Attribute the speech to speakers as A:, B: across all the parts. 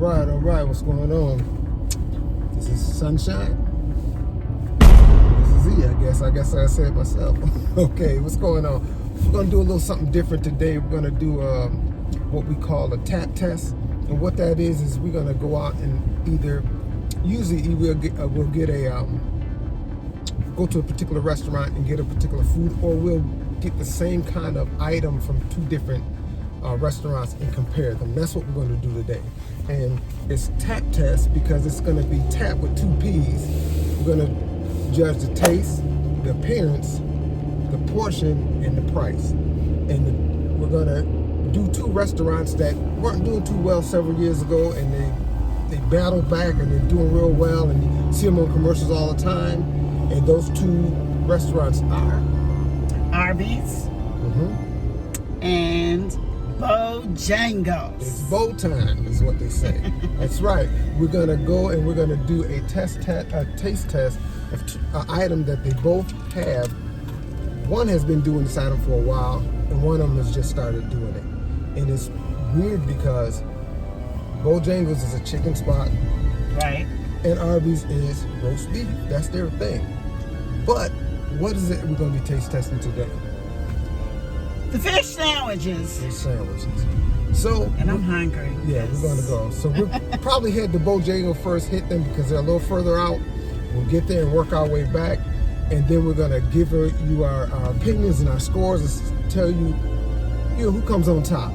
A: All right, what's going on? This is Sunshine. This is E, I guess I said it myself. Okay, what's going on? We're gonna do a little something different today. We're gonna do what we call a TAPP test. And what that is we're gonna go out and usually we'll get a, go to a particular restaurant and get a particular food, or we'll get the same kind of item from two different restaurants and compare them. That's what we're going to do today. And it's TAPP test because it's going to be TAPP with two P's. We're going to judge the taste, the appearance, the portion, and the price. And we're going to do two restaurants that weren't doing too well several years ago, and they battled back and they're doing real well, and you see them on commercials all the time. And those two restaurants are
B: ARBY'S and Bojangles.
A: It's bow time, is what they say. That's right. We're gonna go and we're gonna do a taste test of an item that they both have. One has been doing this item for a while, and one of them has just started doing it. And it's weird because Bojangles is a chicken spot,
B: right?
A: And ARBY'S is roast beef. That's their thing. But what is it we're going to be taste testing today?
B: The fish sandwiches.
A: Fish sandwiches. So,
B: and I'm hungry.
A: Yeah, we're going to go. So we'll probably head to Bojangles first, hit them because they're a little further out. We'll get there and work our way back. And then we're going to give you our opinions and our scores and tell you who comes on top.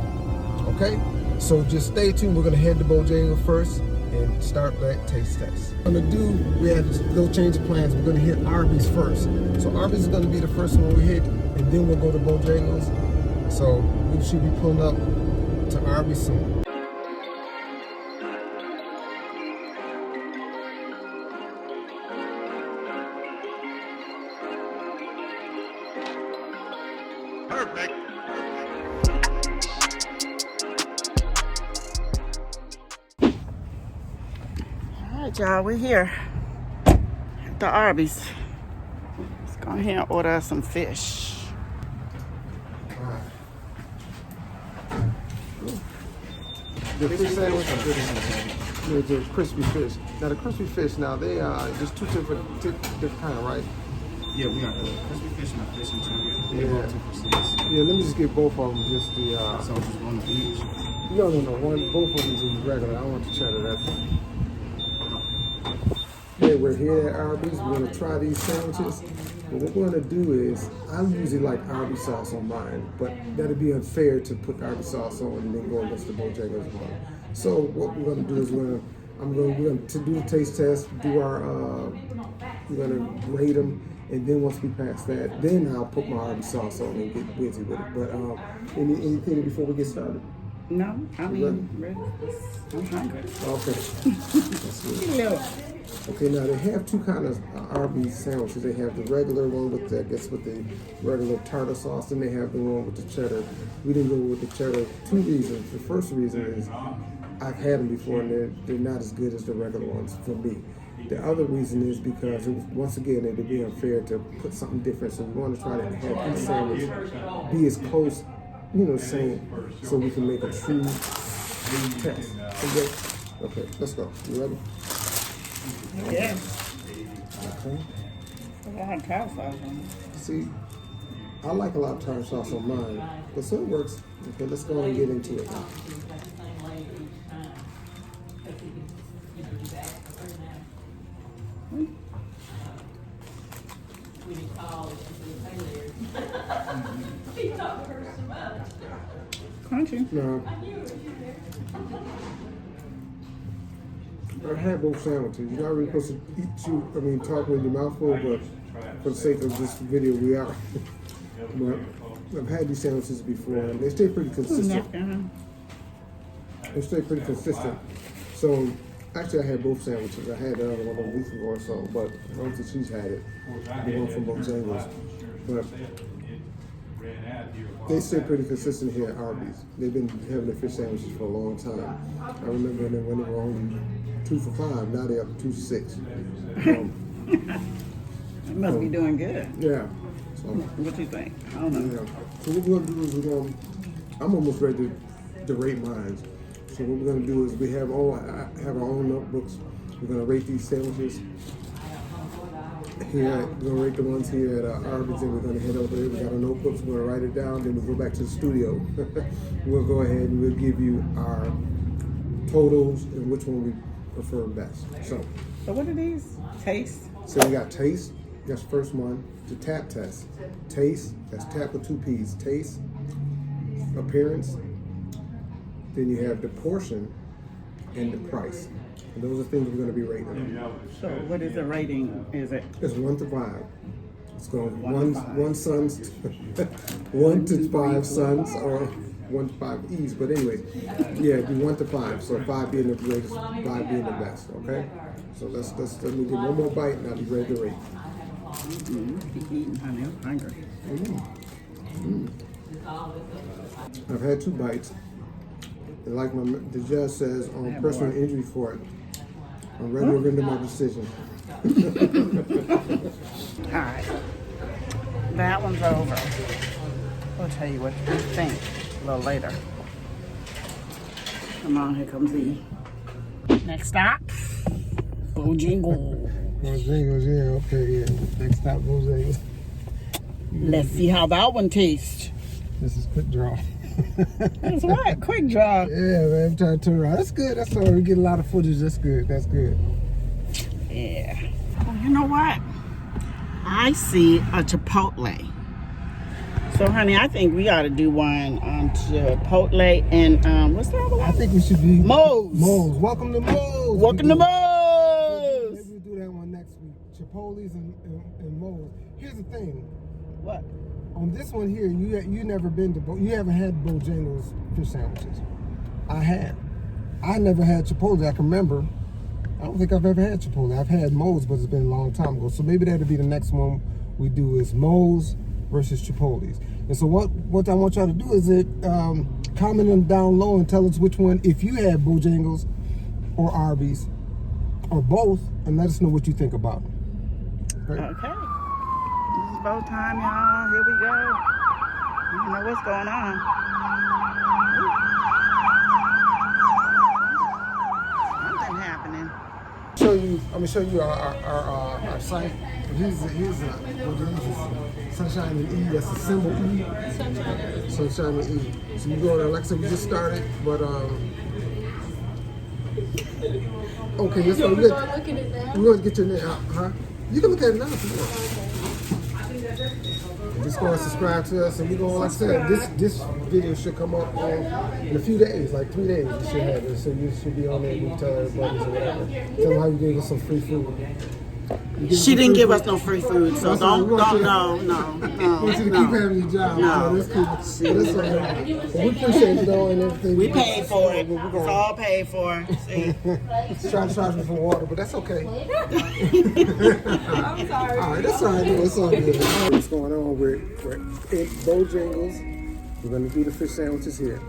A: Okay? So just stay tuned. We're going to head to Bojangles first and start that taste test. We had a little change of plans. We're going to hit ARBY'S first. So ARBY'S is going to be the first one we hit, and then we'll go to Bojangles. So we should be pulling up to ARBY'S soon.
C: Perfect.
B: Y'all, we're here at the ARBY'S. Let's go ahead and order some fish.
A: The fish sandwich, the crispy fish. Now the crispy fish, they are just two different kind, right?
C: Yeah, we got the crispy fish and the fish and chicken.
A: Yeah. Yeah, let me just get both of them. Just the.
C: So just one of each.
A: No. Both of them is regular. I want the cheddar. That's. Yeah, we're here at ARBY'S. We're going to try these sandwiches. And what we're going to do is, I usually like Arby sauce on mine, but that'd be unfair to put Arby sauce on and then go against the Bojangles one. So what we're going to do is we're going to do the taste test, we're going to grade them, and then once we pass that, then I'll put my Arby sauce on and get busy with it. But anything before we get started?
B: No, ready. I'm hungry.
A: Okay. That's good. Okay, now they have two kinds of ARBY'S sandwiches. They have the regular one with the regular tartar sauce, and they have the one with the cheddar. We didn't go with the cheddar. Two reasons. The first reason is I've had them before, and they're not as good as the regular ones for me. The other reason is because once again it'd be unfair to put something different. So we want to try to have each sandwich be as close, same, so we can make a true test. Okay, let's go. You ready?
B: Yeah.
A: Okay.
B: I have tartar sauce on it.
A: See, I like a lot of tartar sauce on mine, but so it works. Okay, let's go and get into it.
B: Crunchy.
A: Now, I had both sandwiches. You're not really supposed to talk with your mouth full, but for the sake of this video, we are. But I've had these sandwiches before, and they stay pretty consistent. They stay pretty consistent. So, actually, I had both sandwiches. I had the other one a week ago or so, but I don't think she's had it. The one from Bojangles. But they stay pretty consistent here at ARBY'S. They've been having their fish sandwiches for a long time. I remember when they were only 2 for $5. Now they're up to 2 for $6.
B: It must be doing good.
A: Yeah. So,
B: what do you think? I don't know.
A: Yeah. So what we're gonna do is I'm almost ready to rate mine. So So what we're gonna do is we have our own notebooks. We're gonna rate these sandwiches. Here, we're gonna rate the ones here at ARBY'S, and we're gonna head over there. We got our notebooks. We're gonna write it down. Then we'll go back to the studio. We'll go ahead and we'll give you our totals and which one we prefer best. So
B: what are these? Taste?
A: So we got taste. That's the first one. The TAPP test. Taste. That's TAPP with 2 P's. Taste. Appearance. Then you have the portion and the price. And those are things we're going to be rating.
B: So what is the rating? Is it?
A: It's 1 to 5. It's going one sons, 1 to 5 sons, or 1 to 5 E's. But anyway, yeah, it'd be 1 to 5. So 5 being the greatest, 5 being the best. Okay. So let me get one more bite, and I'll be ready to rate.
B: Eating, honey. I'm hungry.
A: I've had 2 bites. And like the judge says on personal injury court, I'm ready to render my decision.
B: All right. That one's over. We'll tell you what we think a little later. Come on, here comes the next stop. Bojangles.
A: Bojangles, yeah, okay, yeah. Next stop, Bojangles.
B: Let's see how that one tastes.
A: This is quick draw.
B: That's right, quick draw.
A: Yeah, man, I'm trying to turn around. That's good. That's all right. We get a lot of footage. That's good. That's good.
B: Yeah. Well, you know what? I see a Chipotle. So, honey, I think we ought to do one on Chipotle and what's the other one?
A: I think we should be
B: Moe's.
A: Moe's. Welcome to Moe's.
B: Welcome to Moe's.
A: Maybe we'll do that one next week. Chipotle's and Moe's. Here's the thing.
B: What?
A: On this one here, you never been to you haven't had Bojangles fish sandwiches. I have. I never had Chipotle. I can remember. I don't think I've ever had Chipotle. I've had Moe's, but it's been a long time ago. So maybe that'll be the next one we do is Moe's versus Chipotle's. And so what I want y'all to do is comment them down low and tell us which one, if you had Bojangles or Arby's or both, and let us know what you think about them.
B: Okay. This is bow time, y'all. Here we go. I don't know what's going on. Something happening.
A: I'm gonna show you our site. Here's Sunshine and E. That's the symbol E. Sunshine and E. So you go there. Like I said, we just started, but okay. Let's go. We're going to get your name out, huh? You can look at it now if you want. Just go and subscribe to us, and we're going. Like I said, this video should come up in a few days, like 3 days. You should have it, so you should be on there and you tell everybody or whatever. Tell them how you gave us some free food.
B: She didn't give us no free food, so don't, no.
A: I want you to keep having your job.
B: No.
A: So that's all right. Well, we appreciate it though and everything.
B: We paid for it. It's all paid for. See?
A: Try to charge me for water, but that's okay.
D: I'm sorry.
A: All right, that's all right. It's all good. What's going on? We're at Bojangles. We're going to do the fish sandwiches here.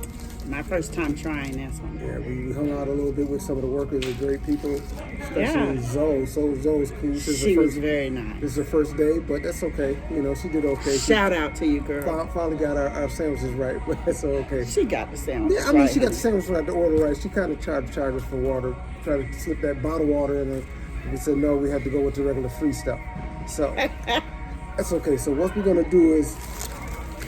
B: My first time trying this one.
A: Yeah, we hung out a little bit with some of the workers. They're great people, especially
B: Yeah.
A: Zoe. So Zoe's cool.
B: She was very nice.
A: This is her first day, but that's okay. You know, she did okay.
B: Shout out to you, girl.
A: Finally got our sandwiches right, but that's okay.
B: She got the sandwich.
A: Yeah, I mean,
B: right,
A: she got the
B: honey.
A: sandwich right, the order right. She kind of tried to charge us for water, tried to slip that bottled water in, and we said no, we have to go with the regular free stuff. So that's okay. So what we're gonna do is,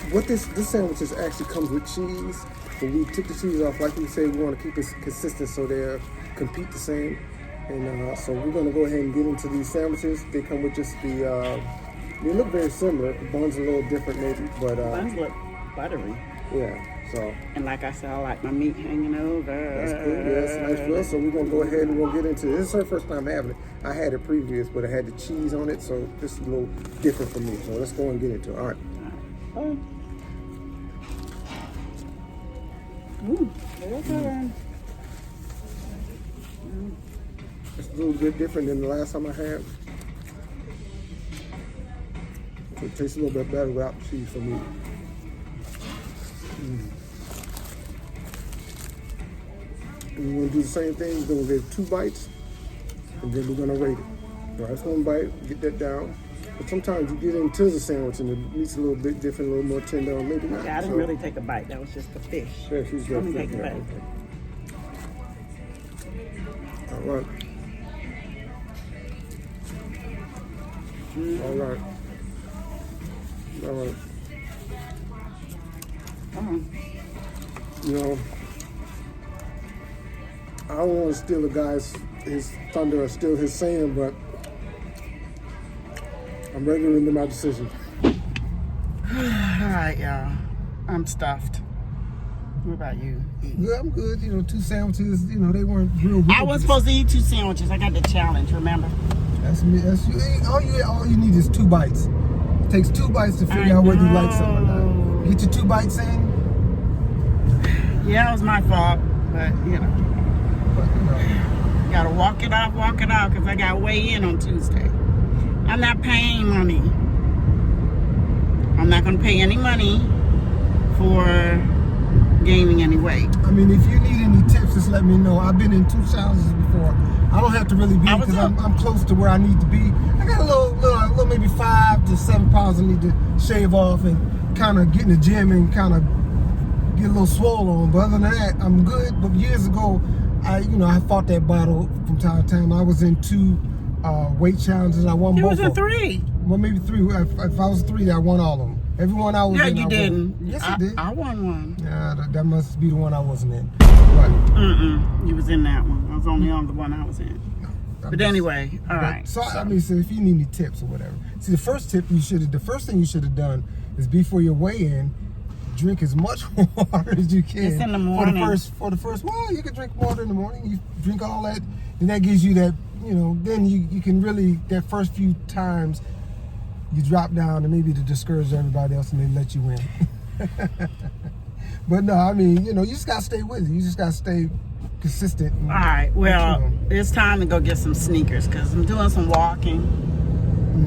A: what this sandwich is actually comes with cheese. But we took the cheese off, like we said, we want to keep it consistent so they compete the same. And so we're going to go ahead and get into these sandwiches. They come with just the, they look very similar. The bun's a little different maybe, but.
B: Buns look buttery.
A: Yeah, so.
B: And like I said, I like my meat hanging over.
A: That's good, yeah, it's nice feel. So we're going to go ahead and we'll get into it. This is her first time having it. I had it previous, but it had the cheese on it, so this is a little different for me. So let's go and get into it. All right. It's a little bit different than the last time I had. It tastes a little bit better without the cheese for me. And we're going to do the same thing. We're going to give 2 bites, and then we're going to rate it. All right, that's 1 bite, get that down. But sometimes you get into the sandwich and the meat's a little bit different, a little more tender, or maybe not.
B: Yeah, I didn't really take a bite. That was just the fish.
A: Yeah, she's
B: Let me
A: got
B: take a bite.
A: Okay. All right. All right. All right. You know, I don't want to steal the guy's his thunder or steal his saying, but I'm ready to render my decision.
B: All right, y'all. I'm stuffed. What about you?
A: Yeah, I'm good. You know, 2 sandwiches. You know, they weren't real.
B: I was supposed to eat 2 sandwiches. I got the challenge. Remember?
A: That's me. That's you. All you need is 2 bites. It takes 2 bites to figure out whether you like something or not. Get your 2 bites in.
B: Yeah, it was my fault, but you know.
A: But, you know.
B: Gotta walk it off, because I got weigh in on Tuesday. I'm not paying money. I'm not gonna pay any money for gaining any weight.
A: I mean, if you need any tips, just let me know. I've been in 2 challenges before. I don't have to really be because I'm close to where I need to be. I got a little maybe 5 to 7 pounds I need to shave off and kind of get in the gym and kind of get a little swole on. But other than that, I'm good. But years ago, I fought that battle from time to time. I was in 2 weight challenges. I won both.
B: It was a 3.
A: Well, maybe 3. If I was 3, I won all of them. Every one I was in,
B: you didn't.
A: Yes, I did.
B: I won one.
A: Yeah, that must be the one I wasn't in. But,
B: You was in that one. I was only on the one I was in. But anyway, all right.
A: So I mean, so if you need any tips or whatever, see, the first thing you should have done is before your weigh-in, drink as much water as you can.
B: It's in the morning.
A: For the first, well, you can drink water in the morning. You drink all that, and that gives you that, then you can really, that first few times, you drop down and maybe to discourage everybody else and they let you in. But no, I mean, you just got to stay with it. You just got to stay consistent.
B: All right, well, it's time to go get some sneakers because I'm doing some walking,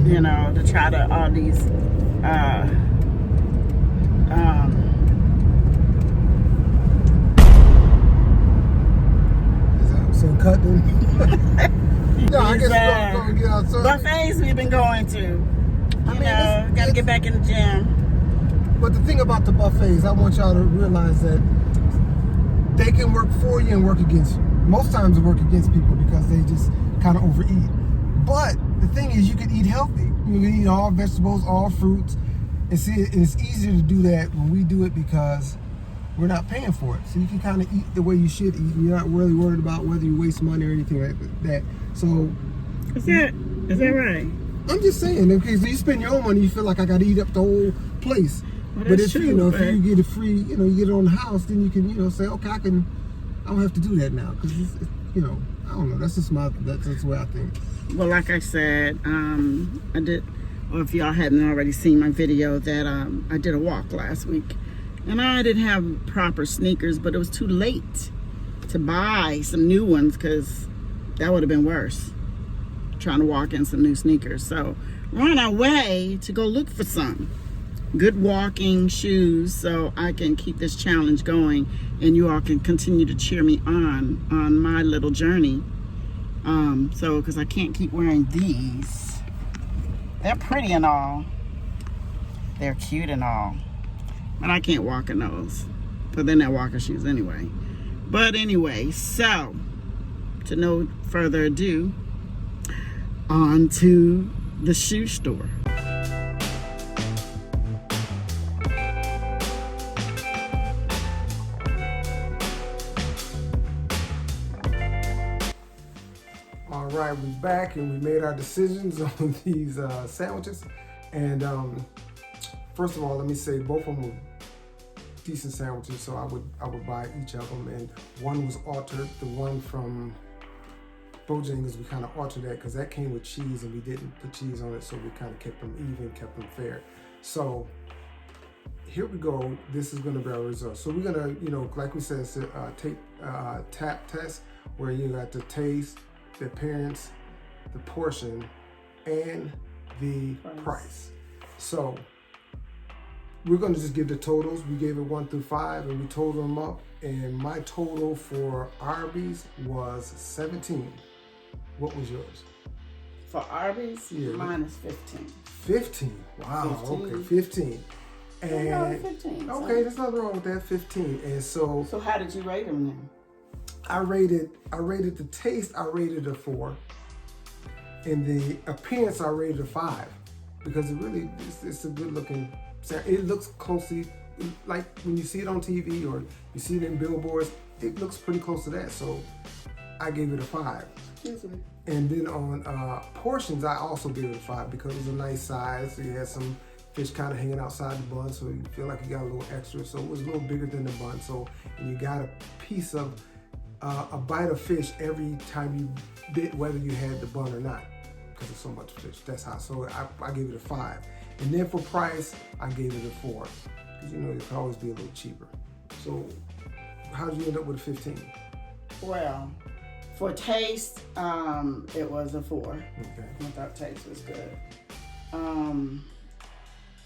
B: to try to, all these,
A: so cutting. No, I guess we're going to get outside.
B: Buffets we've been going to. Got to get back in the gym.
A: But the thing about the buffets, I want y'all to realize that they can work for you and work against you. Most times they work against people because they just kind of overeat. But the thing is, you can eat healthy. You can eat all vegetables, all fruits. And see, it's easier to do that when we do it because we're not paying for it. So you can kind of eat the way you should eat. And you're not really worried about whether you waste money or anything like that. So
B: is that right?
A: I'm just saying, okay, so you spend your own money, you feel like I got to eat up the whole place.
B: Well,
A: but if
B: true,
A: if you get it free, you get it on the house, then you can, say, okay, I don't have to do that now because I don't know. That's just that's the way I think.
B: Well, like I said, I did, or if y'all hadn't already seen my video, that I did a walk last week, and I didn't have proper sneakers, but it was too late to buy some new ones because that would have been worse. Trying to walk in some new sneakers. So we're on our way to go look for some good walking shoes so I can keep this challenge going and you all can continue to cheer me on my little journey. So because I can't keep wearing these. They're pretty and all. They're cute and all. But I can't walk in those. But they're not walker shoes anyway. But anyway, so to no further ado, on to the shoe store.
A: All right, we're back and we made our decisions on these sandwiches. And first of all, let me say both of them were decent sandwiches, so I would buy each of them. And one was altered. The one from Bojangles, we kind of altered that because that came with cheese and we didn't put cheese on it, so we kind of kept them even, kept them fair. So here we go. This is going to be our result. So we're going to, like we said, it's a TAPP test where you got the taste, the appearance, the portion, and the price. So we're going to just give the totals. We gave it 1 through 5 and we totaled them up. And my total for ARBY'S was 17. What was yours?
B: For ARBY'S,
A: yeah,
B: mine is 15.
A: 15. Wow. 15. Okay, 15. And
B: 15.
A: Okay, there's nothing wrong with that. 15. And so
B: how did you rate them then?
A: I rated the taste, I rated a 4. And the appearance, I rated a 5. Because it really, it's a good looking, it looks closely, like when you see it on TV or you see it in billboards, it looks pretty close to that. So I gave it a 5.
B: Excuse me.
A: And then on portions, I also gave it a 5 because it was a nice size. It had some fish kind of hanging outside the bun, so you feel like you got a little extra. So it was a little bigger than the bun. So, and you got a piece of, a bite of fish every time you bit, whether you had the bun or not, because there's so much fish. That's how. So I gave it a 5. And then for price, I gave it a 4. Because you know, it could always be a little cheaper. So how did you end up with a 15?
B: Well, for taste, it was a 4.
A: Okay.
B: I thought taste was good.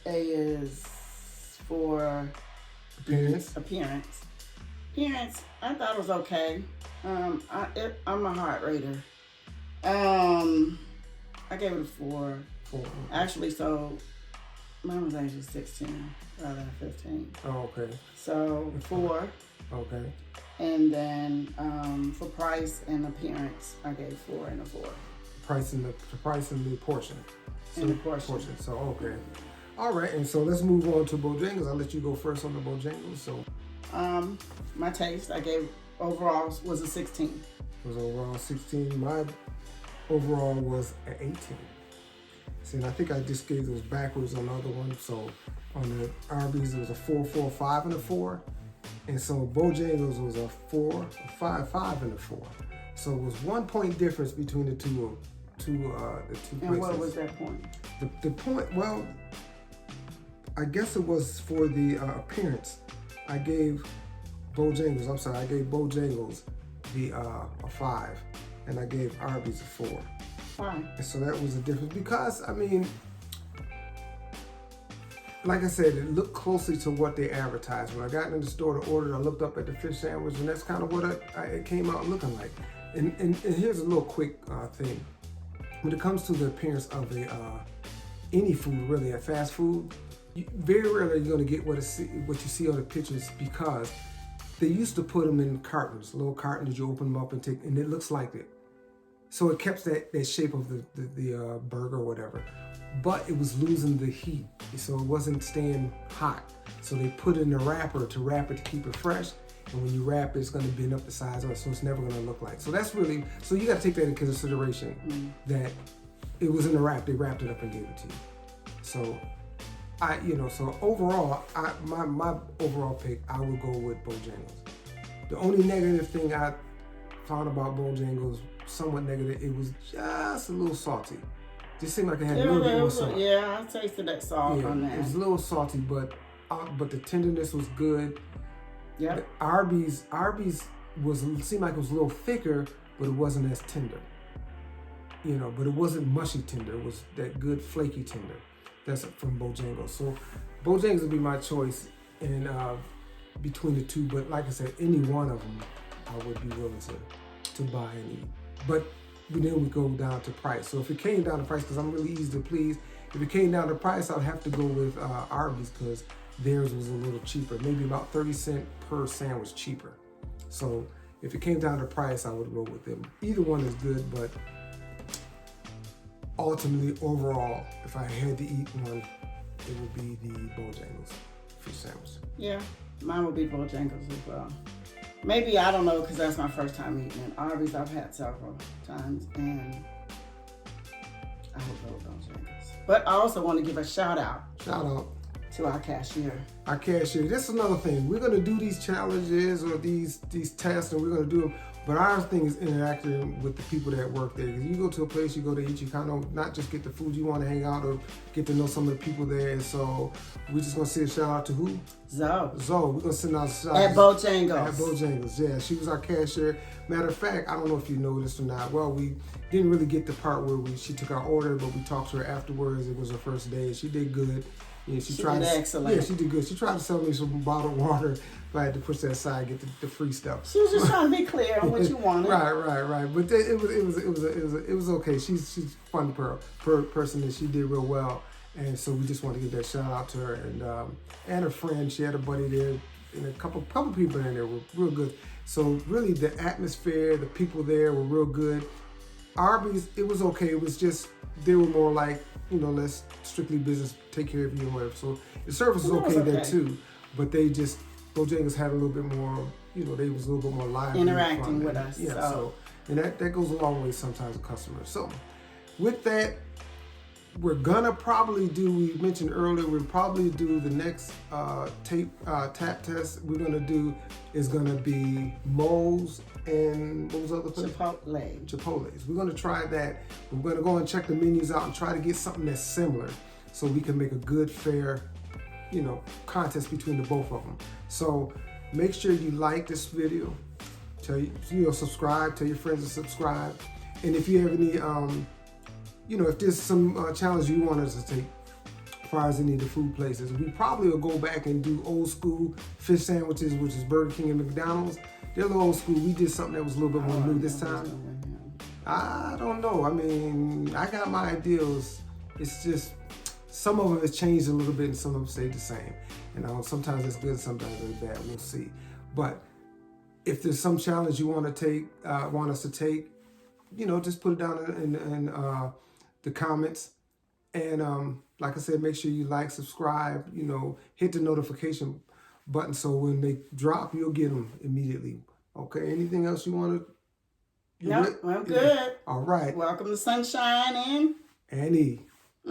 B: A is for
A: Appearance?
B: Appearance, I thought it was okay. I'm a heart rater. I gave it a 4.
A: 4.
B: Actually, so mine was actually 16 rather than 15.
A: Oh, okay.
B: So 4.
A: Okay.
B: And then for price and appearance, I gave 4 and a 4.
A: Price and the portion.
B: And the portion.
A: So okay. All right, and so let's move on to Bojangles. I'll let you go first on the Bojangles. So
B: my taste, I gave overall was a 16.
A: it was overall 16. My overall was an 18. See, and I think I just gave those backwards on the other one. So on the Arby's, it was a 4, 4, 5, and a 4. And so Bojangles was a 4, a 5, 5, and a 4. So it was 1 point difference between the two places.
B: And what was that point?
A: The point, well, I guess it was for the appearance. I gave Bojangles a 5, and I gave Arby's a 4.
B: Why?
A: And so that was a difference because, I mean, like I said, it looked closely to what they advertised. When I got in the store to order, I looked up at the fish sandwich, and that's kind of what it came out looking like. And here's a little quick thing. When it comes to the appearance of any food, really, a fast food, very rarely you're going to get what you see on the pictures because they used to put them in cartons, little cartons. You open them up and it looks like it. So it kept that shape of the burger or whatever, but it was losing the heat, so it wasn't staying hot. So they put it in a wrapper to wrap it to keep it fresh. And when you wrap it, it's going to bend up the sides of it, so it's never going to look like. So that's really, so you got to take that into consideration that it was in a wrap. They wrapped it up and gave it to you. So so overall, my overall pick, I would go with Bojangles. The only negative thing I found about Bojangles, somewhat negative, it was just a little salty. Just seemed like it had a little bit more salt.
B: Yeah, I tasted that salt on that.
A: It was a little salty, but the tenderness was good.
B: Yeah.
A: Arby's seemed like it was a little thicker, but it wasn't as tender. But it wasn't mushy tender. It was that good flaky tender. That's from Bojangles. So Bojangles would be my choice in between the two. But like I said, any one of them I would be willing to buy and eat. But then we go down to price. So if it came down to price, because I'm really easy to please, if it came down to price, I'd have to go with Arby's because theirs was a little cheaper, maybe about 30 cents per sandwich cheaper. So if it came down to price, I would go with them. Either one is good, but ultimately, overall, if I had to eat one, it would be the Bojangles fish sandwich.
B: Yeah, mine would be Bojangles as well. Maybe, I don't know, because that's my first time eating it. Arby's I've had several times, and I would go with Bojangles. But I also want to give a shout out.
A: Shout out
B: to our cashier.
A: Our cashier. This is another thing. We're going to do these challenges or these tests, and we're going to do them. But our thing is interacting with the people that work there. Because you go to a place, you go to eat, you kind of not just get the food, you want to hang out or get to know some of the people there. And so we're just going to say a shout out to who?
B: Zoe.
A: We're going to send out a shout out.
B: At Bojangles.
A: At Bojangles, yeah. She was our cashier. Matter of fact, I don't know if you know this or not. Well, we didn't really get the part where she took our order, but we talked to her afterwards. It was her first day. She did good. Yeah, she
B: did excellent.
A: Yeah, she did good. She tried to sell me some bottled water, but I had to push that aside, get the free stuff.
B: She was just trying to be clear on what you wanted.
A: Right. But it was okay. She's a fun person, and she did real well. And so we just want to give that shout out to her and her friend. She had a buddy there and a couple people in there were real good. So really, the atmosphere, the people there were real good. Arby's, it was okay. It was just they were more like, you know, less strictly business, take care of you and whatever. So the service was okay there too, but they just Bojangles had a little bit more, you know, they was a little bit more lively,
B: interacting with us.
A: Yeah, so and that goes a long way sometimes with customers. So with that, we're gonna probably do, we mentioned earlier, we'll probably do the next TAPP test we're gonna do is gonna be Moe's and what was the other place? Chipotle's. We're gonna try that. We're gonna go and check the menus out and try to get something that's similar so we can make a good, fair, you know, contest between the both of them. So make sure you like this video, subscribe, tell your friends to subscribe, and if you have any you know, if there's some challenge you want us to take as far as any of the food places, we probably will go back and do old school fish sandwiches, which is Burger King and McDonald's. They're a little old school. We did something that was a little bit more new this time. I don't know. I mean, I got my ideas. It's just some of them has changed a little bit and some of them stayed the same. And sometimes it's good, sometimes it's bad. We'll see. But if there's some challenge you want to take, want us to take, you know, just put it down in the comments. And like I said, make sure you like, subscribe, you know, hit the notification button so when they drop, you'll get them immediately. Okay, anything else you want to?
B: No, I'm good.
A: All right.
B: Welcome to Sunshine and
A: Annie.